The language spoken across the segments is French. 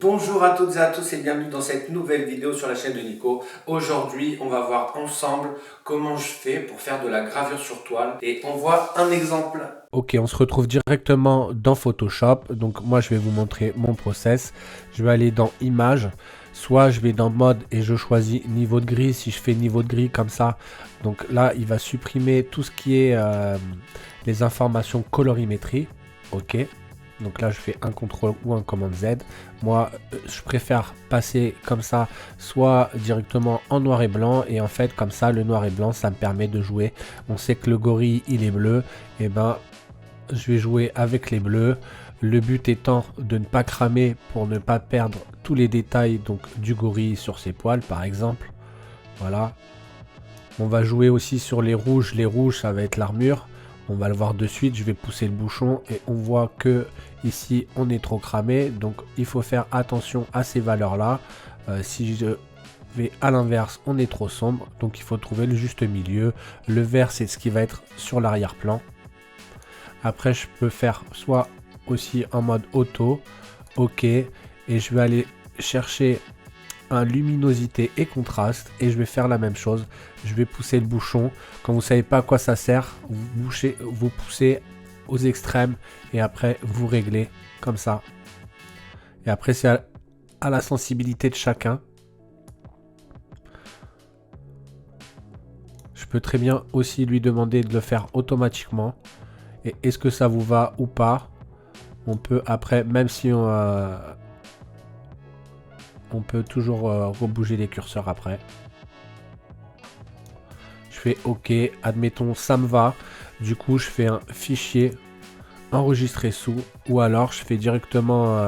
Bonjour à toutes et à tous et bienvenue dans cette nouvelle vidéo sur la chaîne de Nico. Aujourd'hui, on va voir ensemble comment je fais pour faire de la gravure sur toile et on voit un exemple. Ok, on se retrouve directement dans Photoshop. Donc moi, je vais vous montrer mon process. Je vais aller dans Images. Soit je vais dans Mode et je choisis niveau de gris. Si je fais niveau de gris comme ça, donc là, il va supprimer tout ce qui est les informations colorimétrie. Ok. Donc là, je fais un CTRL ou un commande Z. Moi, je préfère passer comme ça, soit directement en noir et blanc. Et en fait, comme ça, le noir et blanc, ça me permet de jouer. On sait que le gorille, il est bleu. Et ben, je vais jouer avec les bleus. Le but étant de ne pas cramer pour ne pas perdre tous les détails donc, du gorille sur ses poils, par exemple. Voilà. On va jouer aussi sur les rouges. Les rouges, ça va être l'armure. On va le voir de suite, je vais pousser le bouchon et on voit que ici on est trop cramé, donc il faut faire attention à ces valeurs là. Si je vais à l'inverse, on est trop sombre, donc il faut trouver le juste milieu. Le vert, c'est ce qui va être sur l'arrière-plan. Après, je peux faire soit aussi en mode auto, ok, et je vais aller chercher un luminosité et contraste et je vais faire la même chose. Je vais pousser le bouchon. Quand vous savez pas à quoi ça sert, vous poussez aux extrêmes et après vous réglez comme ça. Et après c'est à la sensibilité de chacun. Je peux très bien aussi lui demander de le faire automatiquement. Et est-ce que ça vous va ou pas? On peut après, même si on peut toujours rebouger les curseurs après. Je fais OK, admettons ça me va. Du coup, je fais un fichier enregistrer sous ou alors je fais directement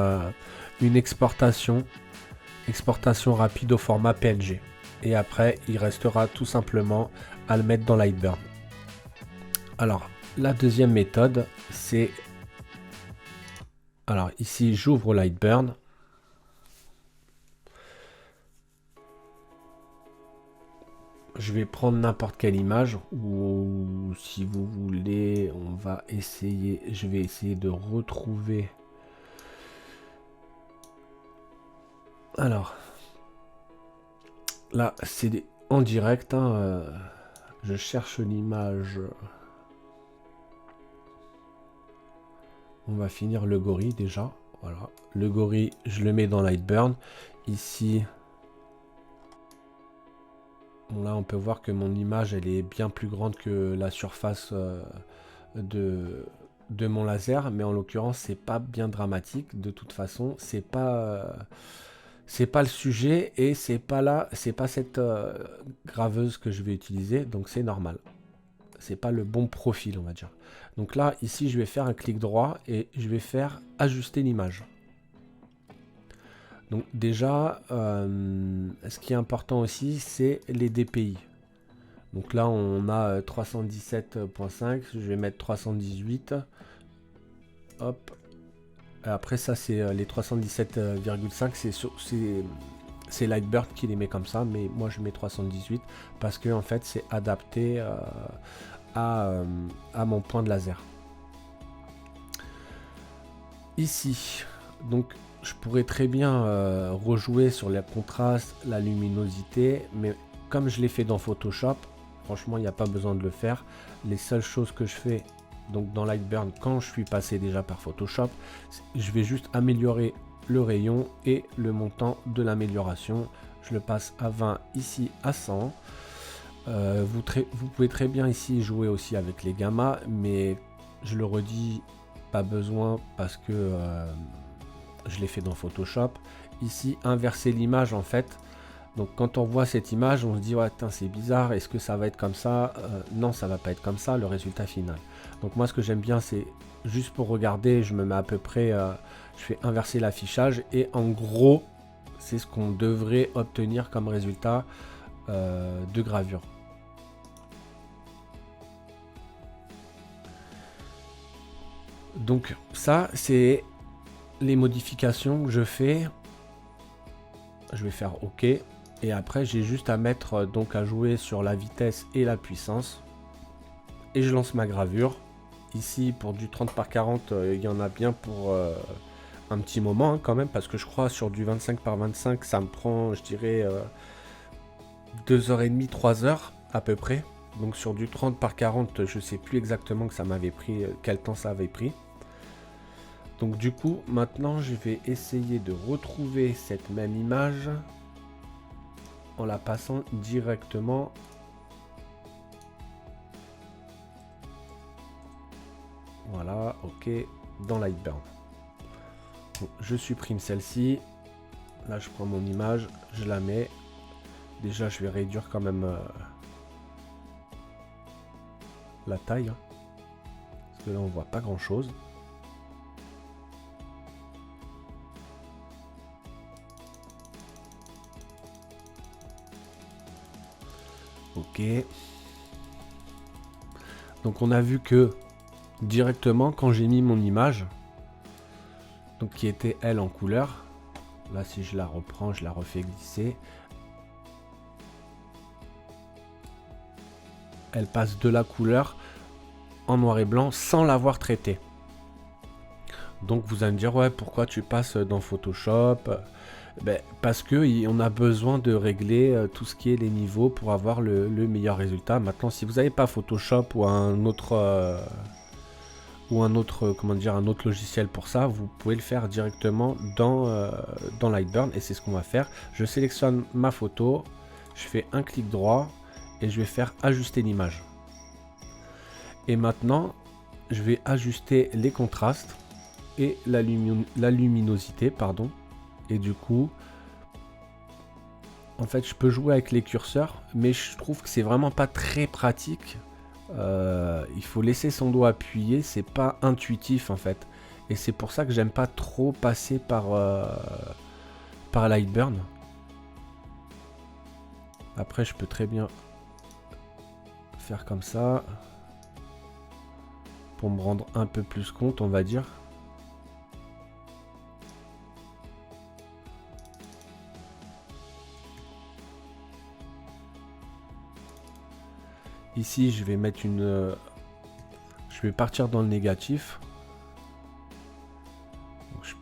une exportation rapide au format PNG. Et après, il restera tout simplement à le mettre dans Lightburn. Alors, la deuxième méthode, c'est... Alors ici, j'ouvre Lightburn. Je vais prendre n'importe quelle image ou si vous voulez, on va essayer, je vais essayer de retrouver. Alors, là, c'est en direct, hein, je cherche l'image. On va finir le gorille déjà. Voilà, le gorille, je le mets dans Lightburn. Ici, bon, là, on peut voir que mon image, elle est bien plus grande que la surface de mon laser, mais en l'occurrence, c'est pas bien dramatique. De toute façon, c'est pas le sujet et c'est pas cette graveuse que je vais utiliser, donc c'est normal. C'est pas le bon profil, on va dire. Donc là, ici, je vais faire un clic droit et je vais faire ajuster l'image. Donc déjà, ce qui est important aussi, c'est les DPI. Donc là, on a 317.5, je vais mettre 318. Hop. Après ça, c'est les 317,5, c'est Lightburn qui les met comme ça, mais moi je mets 318 parce que en fait c'est adapté à mon point de laser. Ici, donc je pourrais très bien rejouer sur le contraste, la luminosité, mais comme je l'ai fait dans Photoshop, franchement il n'y a pas besoin de le faire. Les seules choses que je fais donc dans Lightburn quand je suis passé déjà par Photoshop, je vais juste améliorer le rayon et le montant de l'amélioration. Je le passe à 20, ici à 100. Vous pouvez très bien ici jouer aussi avec les gammas, mais je le redis, pas besoin parce que je l'ai fait dans Photoshop. Ici, inverser l'image en fait. Donc quand on voit cette image, on se dit ouais, c'est bizarre, est-ce que ça va être comme ça? Non, ça va pas être comme ça, le résultat final. Donc moi ce que j'aime bien, c'est juste pour regarder, je me mets à peu près, je fais inverser l'affichage et en gros, c'est ce qu'on devrait obtenir comme résultat de gravure. Donc ça, c'est les modifications que je fais. Je vais faire OK. Et après, j'ai juste à mettre, donc à jouer sur la vitesse et la puissance. Et je lance ma gravure. Ici, pour du 30 par 40, il y en a bien pour un petit moment hein, quand même, parce que je crois sur du 25 par 25, ça me prend, je dirais, 2h30, 3h à peu près. Donc sur du 30 par 40, je sais plus exactement que ça m'avait pris, quel temps ça avait pris. Donc du coup, maintenant, je vais essayer de retrouver cette même image en la passant directement. Voilà, ok, dans Lightburn. Bon, je supprime celle-ci. Là, je prends mon image, je la mets. Déjà, je vais réduire quand même la taille. Hein, parce que là, on voit pas grand-chose. Ok. Donc, on a vu que directement, quand j'ai mis mon image, donc qui était elle en couleur, là, si je la reprends, je la refais glisser. Elle passe de la couleur en noir et blanc sans l'avoir traité. Donc vous allez me dire, ouais, pourquoi tu passes dans Photoshop? Ben, parce que on a besoin de régler tout ce qui est les niveaux pour avoir le meilleur résultat. Maintenant, si vous n'avez pas Photoshop ou un autre comment dire, un autre logiciel pour ça, vous pouvez le faire directement dans Lightburn, et c'est ce qu'on va faire. Je sélectionne ma photo, je fais un clic droit et je vais faire ajuster l'image. Et maintenant, je vais ajuster les contrastes et la luminosité, pardon. Et du coup, en fait, je peux jouer avec les curseurs, mais je trouve que c'est vraiment pas très pratique. Il faut laisser son doigt appuyé, c'est pas intuitif en fait. Et c'est pour ça que j'aime pas trop passer par Lightburn. Après, je peux très bien faire comme ça pour me rendre un peu plus compte, on va dire. Ici, je vais mettre je vais partir dans le négatif. Donc,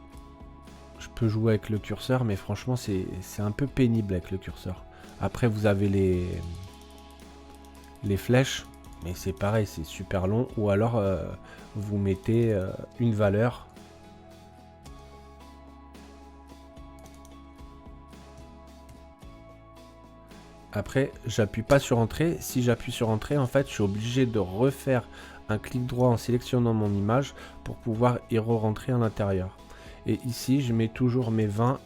je peux jouer avec le curseur, mais franchement, c'est un peu pénible avec le curseur. Après, vous avez les flèches, mais c'est pareil, c'est super long. Ou alors, vous mettez une valeur. Après, j'appuie pas sur entrée. Si j'appuie sur entrée, en fait, je suis obligé de refaire un clic droit en sélectionnant mon image pour pouvoir y re-rentrer à l'intérieur. Et ici, je mets toujours mes 20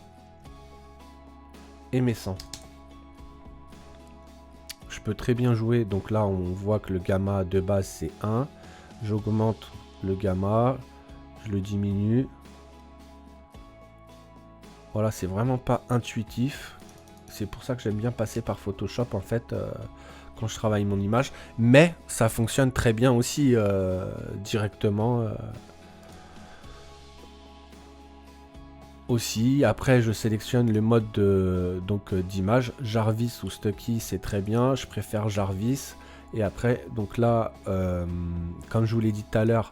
et mes 100. Je peux très bien jouer. Donc là, on voit que le gamma de base, c'est 1. J'augmente le gamma. Je le diminue. Voilà, c'est vraiment pas intuitif. C'est pour ça que j'aime bien passer par Photoshop en fait quand je travaille mon image. Mais ça fonctionne très bien aussi directement. Aussi, après je sélectionne le mode d'image. Jarvis ou Stucky, c'est très bien. Je préfère Jarvis. Et après, donc là, comme je vous l'ai dit tout à l'heure,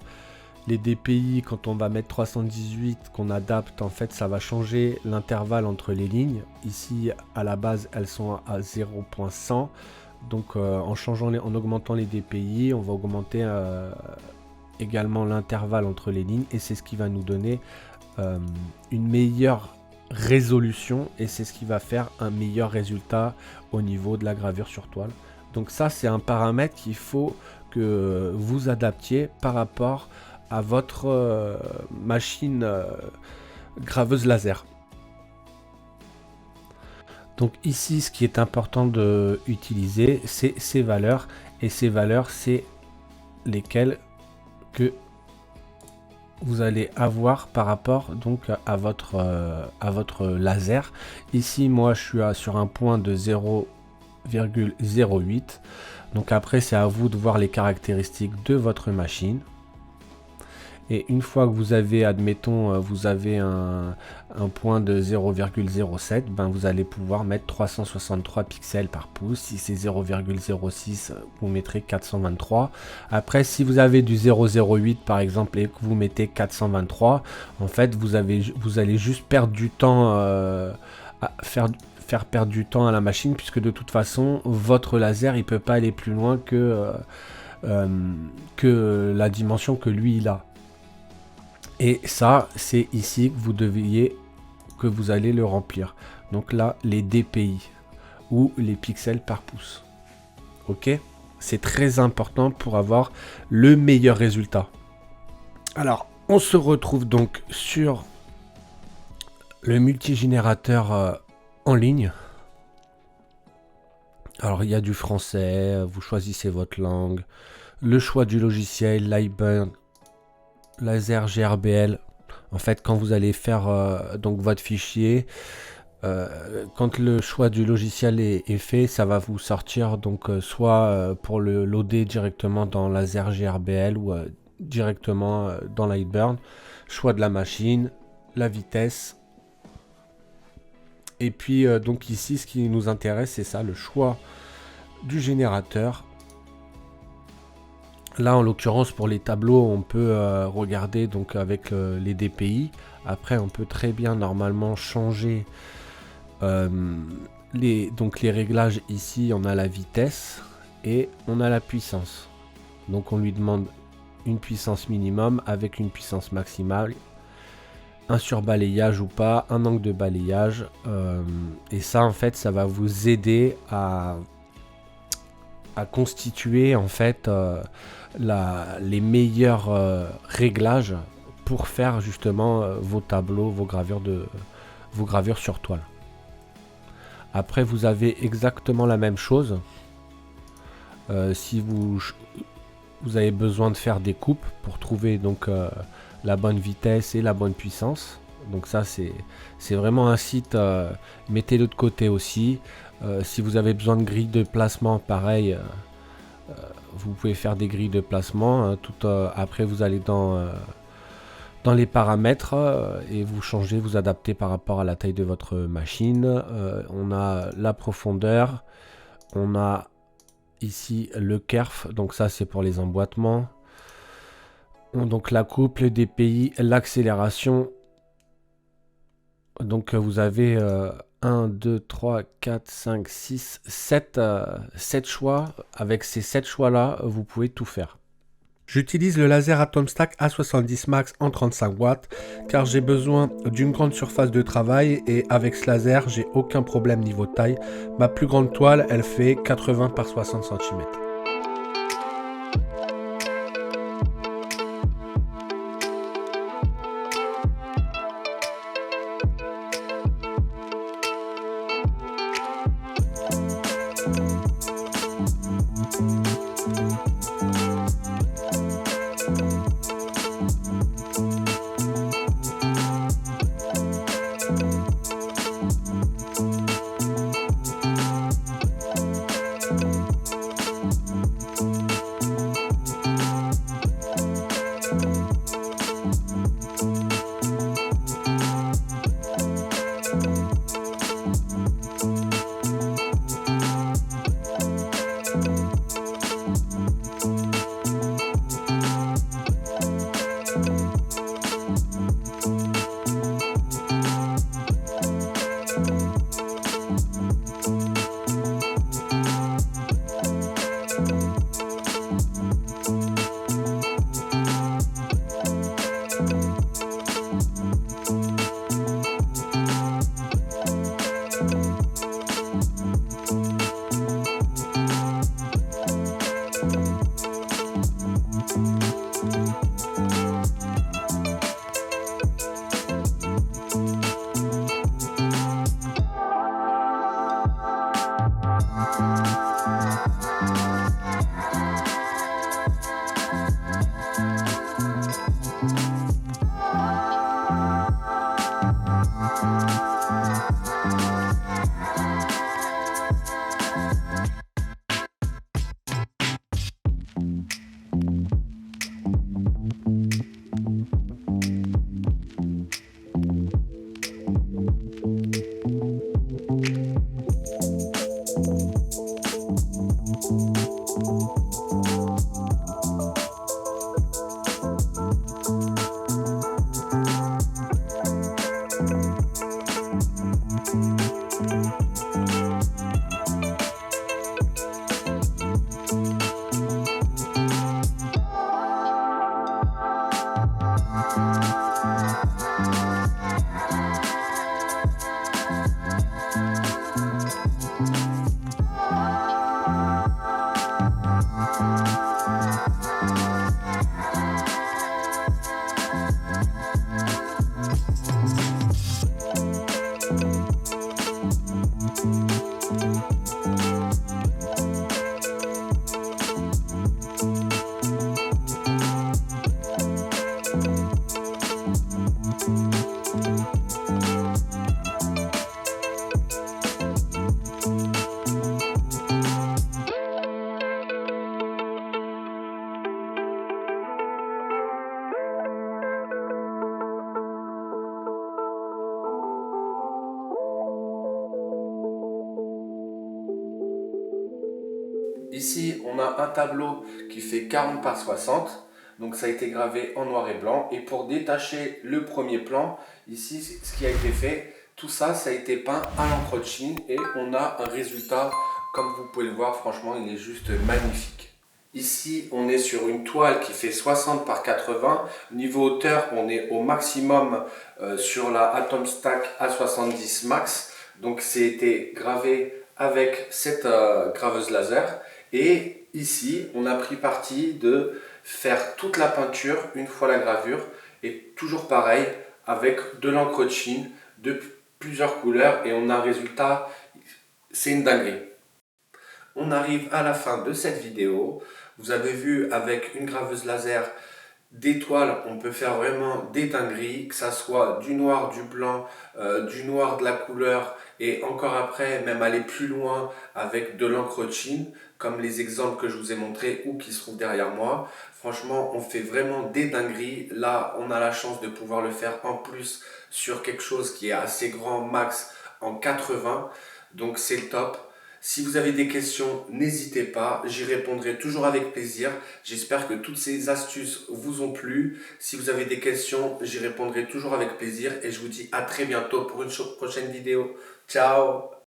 les DPI, quand on va mettre 318, qu'on adapte, en fait, ça va changer l'intervalle entre les lignes. Ici, à la base, elles sont à 0.100. Donc, en augmentant les DPI, on va augmenter également l'intervalle entre les lignes. Et c'est ce qui va nous donner une meilleure résolution. Et c'est ce qui va faire un meilleur résultat au niveau de la gravure sur toile. Donc ça, c'est un paramètre qu'il faut que vous adaptiez par rapport à votre machine graveuse laser. Donc ici, ce qui est important de utiliser, c'est ces valeurs. Et ces valeurs, c'est lesquelles que vous allez avoir par rapport donc à votre laser. Ici, moi, je suis sur un point de 0,08. Donc après, c'est à vous de voir les caractéristiques de votre machine. Et une fois que vous avez, admettons, vous avez un point de 0,07, ben vous allez pouvoir mettre 363 pixels par pouce. Si c'est 0,06, vous mettrez 423. Après, si vous avez du 0,08 par exemple et que vous mettez 423, en fait, vous allez juste perdre du temps à faire perdre du temps à la machine, puisque de toute façon, votre laser, il peut pas aller plus loin que la dimension que lui, il a. Et ça, c'est ici que vous allez le remplir. Donc là, les DPI ou les pixels par pouce. Ok? C'est très important pour avoir le meilleur résultat. Alors, on se retrouve donc sur le multigénérateur en ligne. Alors, il y a du français, vous choisissez votre langue, le choix du logiciel, Lightburn, laser GRBL. En fait, quand vous allez faire donc votre fichier, quand le choix du logiciel est fait, ça va vous sortir donc soit pour le loader directement dans laser GRBL ou directement dans Lightburn. Choix de la machine, la vitesse. Et puis donc ici, ce qui nous intéresse, c'est ça, le choix du générateur. Là, en l'occurrence, pour les tableaux, on peut regarder donc avec les DPI. Après, on peut très bien normalement changer les réglages. Ici, on a la vitesse et on a la puissance. Donc, on lui demande une puissance minimum avec une puissance maximale, un surbalayage ou pas, un angle de balayage. Et ça, en fait, ça va vous aider à constituer en fait les meilleurs réglages pour faire justement vos tableaux, vos gravures sur toile. Après, vous avez exactement la même chose. Si vous avez besoin de faire des coupes pour trouver donc la bonne vitesse et la bonne puissance. Donc ça, c'est vraiment un site, mettez-le de côté aussi. Si vous avez besoin de grilles de placement, pareil, vous pouvez faire des grilles de placement. Après, vous allez dans les paramètres et vous changez, vous adaptez par rapport à la taille de votre machine. On a la profondeur, on a ici le kerf, donc ça c'est pour les emboîtements. Donc la coupe, le DPI, l'accélération. Donc vous avez 1, 2, 3, 4, 5, 6, 7 choix. Avec ces 7 choix-là, vous pouvez tout faire. J'utilise le laser Atomstack A70 Max en 35 watts car j'ai besoin d'une grande surface de travail et avec ce laser, j'ai aucun problème niveau taille. Ma plus grande toile, elle fait 80 par 60 cm. Ici, on a un tableau qui fait 40 par 60. Donc ça a été gravé en noir et blanc. Et pour détacher le premier plan, ici, ce qui a été fait, tout ça, ça a été peint à l'encre de Chine. Et on a un résultat, comme vous pouvez le voir, franchement, il est juste magnifique. Ici, on est sur une toile qui fait 60 par 80. Niveau hauteur, on est au maximum sur la Atom Stack A70 Max. Donc c'est été gravé avec cette graveuse laser. Et ici, on a pris parti de faire toute la peinture une fois la gravure. Et toujours pareil, avec de l'encre de Chine, de plusieurs couleurs. Et on a un résultat, c'est une dinguerie. On arrive à la fin de cette vidéo. Vous avez vu avec une graveuse laser d'étoiles, on peut faire vraiment des dingueries, que ça soit du noir, du blanc, du noir, de la couleur, et encore après, même aller plus loin avec de l'encre de Chine, comme les exemples que je vous ai montrés ou qui se trouvent derrière moi. Franchement, on fait vraiment des dingueries. Là, on a la chance de pouvoir le faire en plus sur quelque chose qui est assez grand, max en 80, donc c'est le top. Si vous avez des questions, n'hésitez pas, j'y répondrai toujours avec plaisir. J'espère que toutes ces astuces vous ont plu. Si vous avez des questions, j'y répondrai toujours avec plaisir. Et je vous dis à très bientôt pour une prochaine vidéo. Ciao!